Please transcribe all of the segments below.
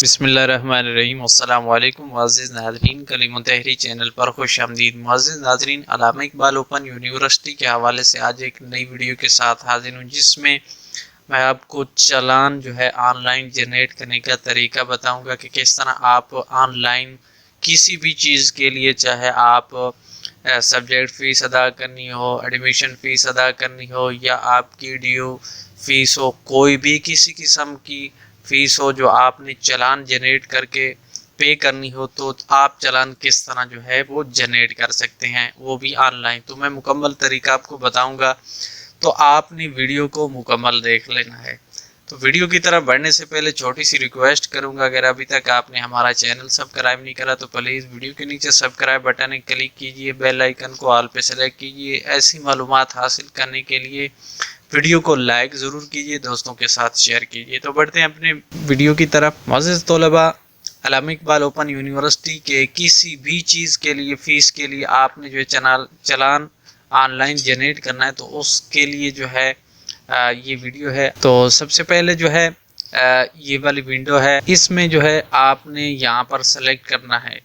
بسم اللہ الرحمن الرحیم۔ السلام علیکم معزز ناظرین، کلیم تحری چینل پر خوش آمدید۔ معزز ناظرین، علامہ اقبال اوپن یونیورسٹی کے حوالے سے آج ایک نئی ویڈیو کے ساتھ حاضر ہوں، جس میں میں آپ کو چالان آن لائن جنریٹ کرنے کا طریقہ بتاؤں گا کہ کس طرح آپ آن لائن کسی بھی چیز کے لیے، چاہے آپ سبجیکٹ فیس ادا کرنی ہو، ایڈمیشن فیس ادا کرنی ہو، یا آپ کی ڈیو فیس ہو، کوئی بھی کسی قسم کی فیس ہو جو آپ نے چالان جنریٹ کر کے پے کرنی ہو، تو آپ چالان کس طرح وہ جنریٹ کر سکتے ہیں، وہ بھی آن لائن۔ تو میں مکمل طریقہ آپ کو بتاؤں گا، تو آپ نے ویڈیو کو مکمل دیکھ لینا ہے۔ تو ویڈیو کی طرف بڑھنے سے پہلے چھوٹی سی ریکویسٹ کروں گا، اگر ابھی تک آپ نے ہمارا چینل سبسکرائب نہیں کرا تو پلیز ویڈیو کے نیچے سبسکرائب بٹن کلک کیجئے، بیل آئیکن کو آل پہ سلیکٹ کیجئے۔ ایسی معلومات حاصل کرنے کے لیے ویڈیو کو لائک ضرور کیجئے، دوستوں کے ساتھ شیئر کیجئے۔ تو بڑھتے ہیں اپنے ویڈیو کی طرف۔ معزز طلباء، علامہ اقبال اوپن یونیورسٹی کے کسی بھی چیز کے لیے، فیس کے لیے آپ نے چالان آن لائن جنریٹ کرنا ہے، تو اس کے لیے یہ ویڈیو ہے۔ تو سب سے پہلے یہ والی ونڈو ہے، اس میں آپ نے یہاں پر سلیکٹ کرنا ہے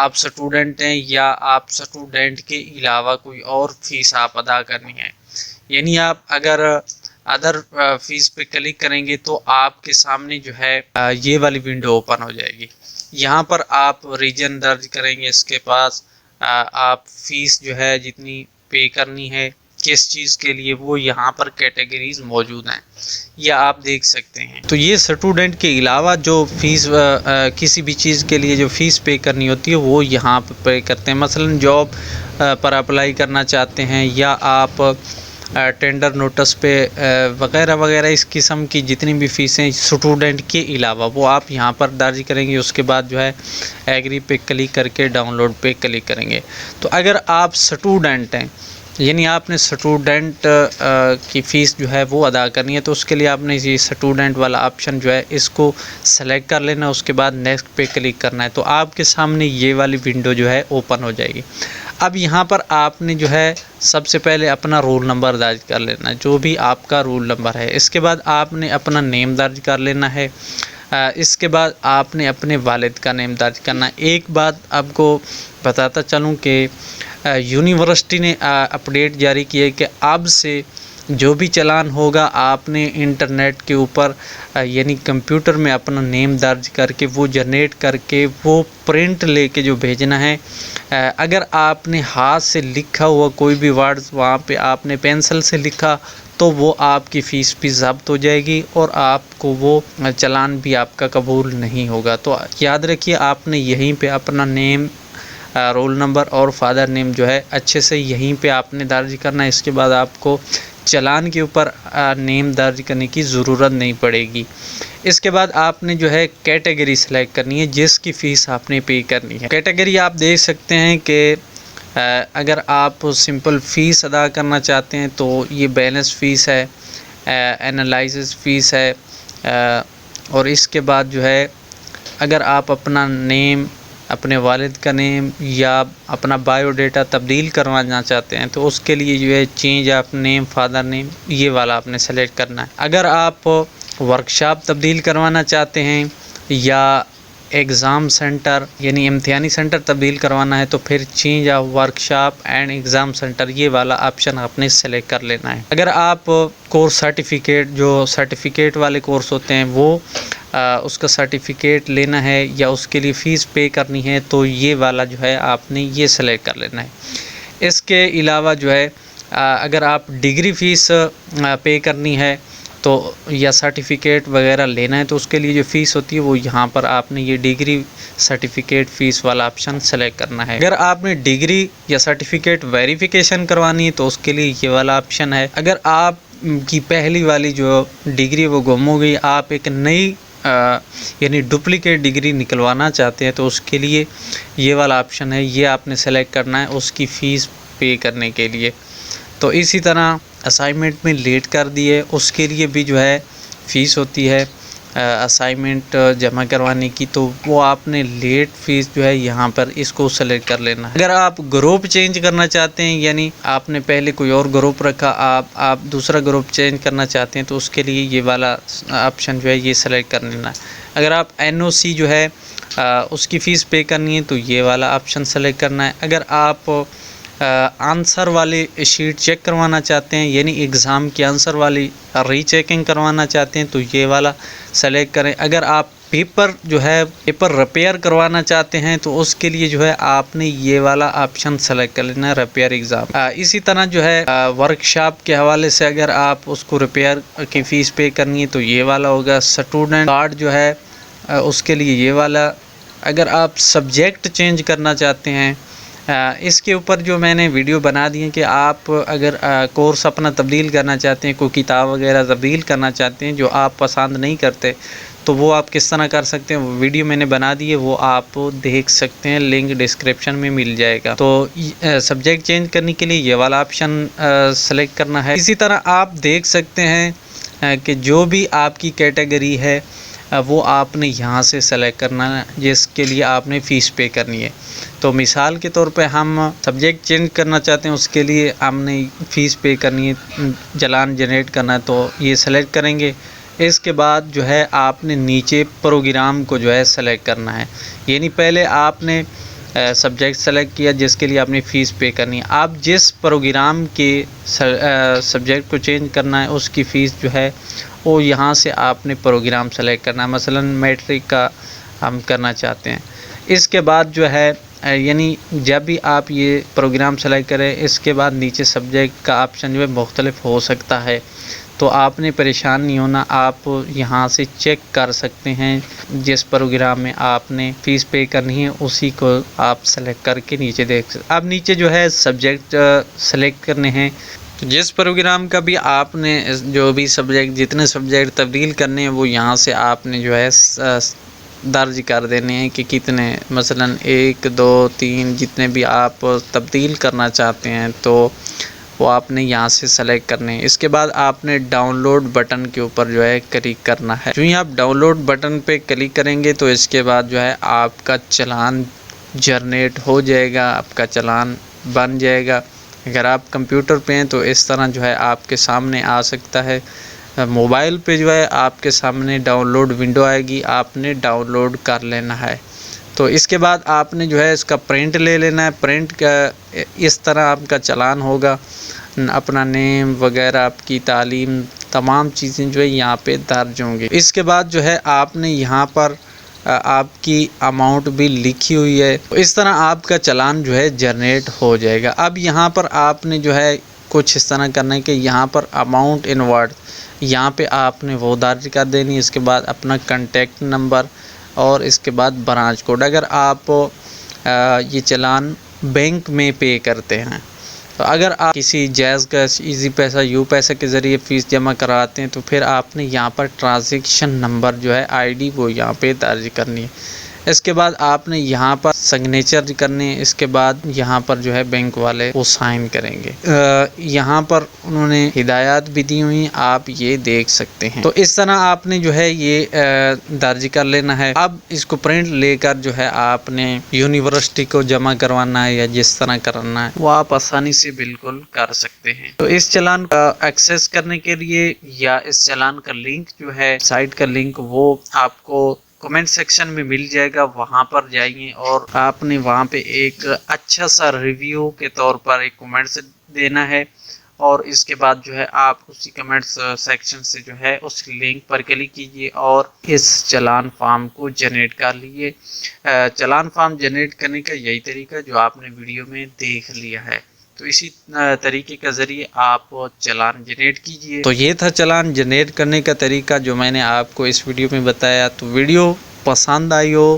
آپ سٹوڈنٹ ہیں یا آپ سٹوڈنٹ کے علاوہ کوئی اور فیس آپ ادا کرنی ہے۔ یعنی آپ اگر ادر فیس پہ کلک کریں گے تو آپ کے سامنے یہ والی ونڈو اوپن ہو جائے گی۔ یہاں پر آپ ریجن درج کریں گے، اس کے پاس آپ فیس جتنی پے کرنی ہے کس چیز کے لیے، وہ یہاں پر کیٹیگریز موجود ہیں، یہ آپ دیکھ سکتے ہیں۔ تو یہ سٹوڈنٹ کے علاوہ جو فیس کسی بھی چیز کے لیے جو فیس پے کرنی ہوتی ہے، وہ یہاں پہ پے کرتے ہیں۔ مثلا جاب پر اپلائی کرنا چاہتے ہیں، یا آپ ٹینڈر نوٹس پہ وغیرہ وغیرہ، اس قسم کی جتنی بھی فیسیں سٹوڈنٹ کے علاوہ، وہ آپ یہاں پر درج کریں گے۔ اس کے بعد ایگری پہ کلک کر کے ڈاؤن لوڈ پہ کلک کریں گے۔ تو اگر آپ سٹوڈنٹ ہیں، یعنی آپ نے سٹوڈنٹ کی فیس وہ ادا کرنی ہے، تو اس کے لیے آپ نے یہ سٹوڈنٹ والا آپشن اس کو سلیکٹ کر لینا، اس کے بعد نیکسٹ پہ کلک کرنا ہے۔ تو آپ کے سامنے یہ والی ونڈو اوپن ہو جائے گی۔ اب یہاں پر آپ نے سب سے پہلے اپنا رول نمبر درج کر لینا ہے، جو بھی آپ کا رول نمبر ہے۔ اس کے بعد آپ نے اپنا نیم درج کر لینا ہے۔ اس کے بعد آپ نے اپنے والد کا نیم درج کرنا ہے۔ ایک بات آپ کو بتاتا چلوں کہ یونیورسٹی نے اپڈیٹ جاری کی ہے کہ اب سے جو بھی چالان ہوگا، آپ نے انٹرنیٹ کے اوپر یعنی کمپیوٹر میں اپنا نیم درج کر کے وہ جنریٹ کر کے وہ پرنٹ لے کے بھیجنا ہے۔ اگر آپ نے ہاتھ سے لکھا ہوا کوئی بھی ورڈز وہاں پہ آپ نے پینسل سے لکھا، تو وہ آپ کی فیس بھی ضبط ہو جائے گی اور آپ کو وہ چالان بھی آپ کا قبول نہیں ہوگا۔ تو یاد رکھیے، آپ نے یہیں پہ اپنا نیم، رول نمبر اور فادر نیم اچھے سے یہیں پہ آپ نے درج کرنا ہے۔ اس کے بعد آپ کو چالان کے اوپر نیم درج کرنے کی ضرورت نہیں پڑے گی۔ اس کے بعد آپ نے کیٹیگری سلیکٹ کرنی ہے جس کی فیس آپ نے پے کرنی ہے۔ کیٹیگری آپ دیکھ سکتے ہیں کہ اگر آپ سمپل فیس ادا کرنا چاہتے ہیں تو یہ بیلنس فیس ہے، اینالائسس فیس ہے، اور اس کے بعد اگر آپ اپنا نیم، اپنے والد کا نیم یا اپنا بایو ڈیٹا تبدیل کروانا چاہتے ہیں، تو اس کے لیے change of name, father name, یہ والا آپ نے سلیکٹ کرنا ہے۔ اگر آپ ورکشاپ تبدیل کروانا چاہتے ہیں یا ایگزام سینٹر یعنی امتحانی سینٹر تبدیل کروانا ہے، تو پھر change of workshop and exam centre, یہ والا آپشن آپ نے سلیکٹ کر لینا ہے۔ اگر آپ کورس سرٹیفکیٹ والے کورس ہوتے ہیں، وہ اس کا سرٹیفکیٹ لینا ہے یا اس کے لیے فیس پے کرنی ہے، تو یہ والا آپ نے یہ سلیکٹ کر لینا ہے۔ اس کے علاوہ اگر آپ ڈگری فیس پے کرنی ہے تو یا سرٹیفکیٹ وغیرہ لینا ہے، تو اس کے لیے جو فیس ہوتی ہے وہ یہاں پر آپ نے یہ ڈگری سرٹیفکیٹ فیس والا آپشن سلیکٹ کرنا ہے۔ اگر آپ نے ڈگری یا سرٹیفکیٹ ویریفیکیشن کروانی ہے تو اس کے لیے یہ والا آپشن ہے۔ اگر آپ کی پہلی والی ڈگری وہ گم ہو گئی، آپ ایک نئی یعنی ڈپلیکیٹ ڈگری نکلوانا چاہتے ہیں، تو اس کے لیے یہ والا آپشن ہے، یہ آپ نے سلیکٹ کرنا ہے اس کی فیس پے کرنے کے لیے۔ تو اسی طرح اسائنمنٹ میں لیٹ کر دیے، اس کے لیے بھی فیس ہوتی ہے اسائنمنٹ جمع کروانے کی، تو وہ آپ نے لیٹ فیس یہاں پر اس کو سلیکٹ کر لینا ہے۔ اگر آپ گروپ چینج کرنا چاہتے ہیں، یعنی آپ نے پہلے کوئی اور گروپ رکھا، آپ دوسرا گروپ چینج کرنا چاہتے ہیں، تو اس کے لیے یہ والا آپشن یہ سلیکٹ کر لینا ہے۔ اگر آپ NOC جو ہے اس کی فیس پے کرنی ہے تو یہ والا آپشن سلیکٹ کرنا ہے۔ اگر آپ آنسر والی شیٹ چیک کروانا چاہتے ہیں، یعنی ایگزام کی آنسر والی ری چیکنگ کروانا چاہتے ہیں تو یہ والا سلیکٹ کریں۔ اگر آپ پیپر ریپیئر کروانا چاہتے ہیں تو اس کے لیے جو ہے آپ نے یہ والا آپشن سلیکٹ کر لینا ہے، ریپیئر ایگزام۔ اسی طرح جو ہے ورک شاپ کے حوالے سے اگر آپ اس کو ریپیئر کی فیس پے کرنی ہے تو یہ والا ہوگا۔ اسٹوڈنٹ کارڈ جو ہے اس کے لیے یہ والا۔ اگر آپ سبجیکٹ چینج کرنا چاہتے ہیں، اس کے اوپر جو میں نے ویڈیو بنا دی ہے کہ آپ اگر کورس اپنا تبدیل کرنا چاہتے ہیں، کوئی کتاب وغیرہ تبدیل کرنا چاہتے ہیں جو آپ پسند نہیں کرتے تو وہ آپ کس طرح کر سکتے ہیں، وہ ویڈیو میں نے بنا دی ہے، وہ آپ دیکھ سکتے ہیں، لنک ڈسکرپشن میں مل جائے گا۔ تو سبجیکٹ چینج کرنے کے لیے یہ والا آپشن سلیکٹ کرنا ہے۔ اسی طرح آپ دیکھ سکتے ہیں کہ جو بھی آپ کی کیٹیگری ہے وہ آپ نے یہاں سے سلیکٹ کرنا ہے جس کے لیے آپ نے فیس پے کرنی ہے۔ تو مثال کے طور پہ ہم سبجیکٹ چینج کرنا چاہتے ہیں، اس کے لیے ہم نے فیس پے کرنی ہے، چلان جنریٹ کرنا ہے، تو یہ سلیکٹ کریں گے۔ اس کے بعد جو ہے آپ نے نیچے پروگرام کو جو ہے سلیکٹ کرنا ہے، یعنی پہلے آپ نے سبجیکٹ سلیکٹ کیا جس کے لیے آپ نے فیس پے کرنی ہے۔ آپ جس پروگرام کے سبجیکٹ کو چینج کرنا ہے اس کی فیس جو ہے وہ یہاں سے آپ نے پروگرام سلیکٹ کرنا ہے، مثلا میٹرک کا ہم کرنا چاہتے ہیں۔ اس کے بعد جو ہے یعنی جب بھی آپ یہ پروگرام سلیکٹ کریں اس کے بعد نیچے سبجیکٹ کا آپشن جو ہے مختلف ہو سکتا ہے، تو آپ نے پریشان نہیں ہونا، آپ یہاں سے چیک کر سکتے ہیں جس پروگرام میں آپ نے فیس پے کرنی ہے اسی کو آپ سلیکٹ کر کے نیچے دیکھ سکتے۔ اب نیچے جو ہے سبجیکٹ سلیکٹ کرنے ہیں، جس پروگرام کا بھی آپ نے جو بھی سبجیکٹ جتنے سبجیکٹ تبدیل کرنے ہیں وہ یہاں سے آپ نے جو ہے درج کر دینے ہیں کہ کتنے، مثلا 1 2 3 جتنے بھی آپ تبدیل کرنا چاہتے ہیں تو وہ آپ نے یہاں سے سلیکٹ کرنے ہیں۔ اس کے بعد آپ نے ڈاؤن لوڈ بٹن کے اوپر جو ہے کلک کرنا ہے۔ جو ہی آپ ڈاؤن لوڈ بٹن پہ کلک کریں گے تو اس کے بعد جو ہے آپ کا چلان جنریٹ ہو جائے گا، آپ کا چلان بن جائے گا۔ اگر آپ کمپیوٹر پہ ہیں تو اس طرح جو ہے آپ کے سامنے آ سکتا ہے، موبائل پہ جو ہے آپ کے سامنے ڈاؤن لوڈ ونڈو آئے گی، آپ نے ڈاؤن لوڈ کر لینا ہے۔ تو اس کے بعد آپ نے جو ہے اس کا پرنٹ لے لینا ہے، پرنٹ کا اس طرح آپ کا چلان ہوگا، اپنا نیم وغیرہ، آپ کی تعلیم، تمام چیزیں جو ہے یہاں پہ درج ہوں گی۔ اس کے بعد جو ہے آپ نے یہاں پر آپ کی اماؤنٹ بھی لکھی ہوئی ہے، اس طرح آپ کا چلان جو ہے جنریٹ ہو جائے گا۔ اب یہاں پر آپ نے جو ہے کچھ اس طرح کرنا ہے کہ یہاں پر اماؤنٹ انورڈ یہاں پہ آپ نے وہ درج کر دینی، اس کے بعد اپنا کنٹیکٹ نمبر اور اس کے بعد برانچ کوڈ۔ اگر آپ یہ چلان بینک میں پے کرتے ہیں تو اگر آپ کسی جیز کا ایزی پیسہ یو پیسہ کے ذریعے فیس جمع کراتے ہیں تو پھر آپ نے یہاں پر ٹرانزیکشن نمبر جو ہے ID وہ یہاں پہ درج کرنی ہے۔ اس کے بعد آپ نے یہاں پر سگنیچر کرنے، اس کے بعد یہاں پر جو ہے بینک والے وہ سائن کریں گے۔ یہاں پر انہوں نے ہدایات بھی دی ہوئی، آپ یہ دیکھ سکتے ہیں۔ تو اس طرح آپ نے جو ہے یہ درج کر لینا ہے۔ اب اس کو پرنٹ لے کر جو ہے آپ نے یونیورسٹی کو جمع کروانا ہے یا جس طرح کرنا ہے وہ آپ آسانی سے بالکل کر سکتے ہیں۔ تو اس چلان کا ایکسس کرنے کے لیے یا اس چلان کا لنک جو ہے، سائٹ کا لنک، وہ آپ کو کمنٹ سیکشن میں مل جائے گا، وہاں پر جائیے اور آپ نے وہاں پہ ایک اچھا سا ریویو کے طور پر ایک کمنٹ دینا ہے، اور اس کے بعد جو ہے آپ اسی کمنٹ سیکشن سے جو ہے اس لنک پر کلک کیجئے اور اس چلان فارم کو جنریٹ کر لیجئے۔ چلان فارم جنریٹ کرنے کا یہی طریقہ جو آپ نے ویڈیو میں دیکھ لیا ہے، تو اسی طریقے کے ذریعے آپ چلان جنریٹ کیجئے۔ تو یہ تھا چلان جنریٹ کرنے کا طریقہ جو میں نے آپ کو اس ویڈیو میں بتایا۔ تو ویڈیو پسند آئی ہو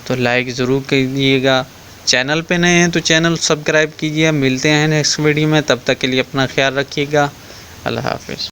تو لائک ضرور کیجیے گا، چینل پہ نئے ہیں تو چینل سبسکرائب کیجیے۔ ملتے ہیں نیکسٹ ویڈیو میں، تب تک کے لیے اپنا خیال رکھیے گا، اللہ حافظ۔